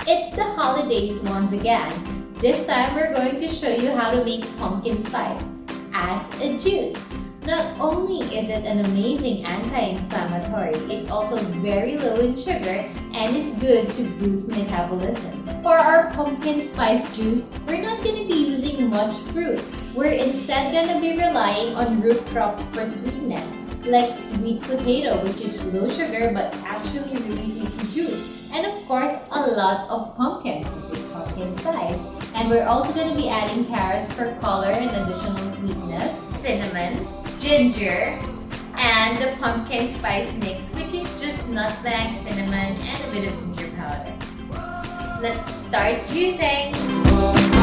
It's the holidays once again. This time we're going to show you how to make pumpkin spice as a juice. Not only is it an amazing anti-inflammatory, it's also very low in sugar and is good to boost metabolism. For our pumpkin spice juice, we're not going to be using much fruit. We're instead going to be relying on root crops for sweetness, like sweet potato, which is low sugar but actually really sweet to juice. And of course, a lot of pumpkin. This is pumpkin spice. And we're also going to be adding carrots for color and additional sweetness, cinnamon, ginger, and the pumpkin spice mix, which is just nutmeg, cinnamon, and a bit of ginger powder. Let's start juicing!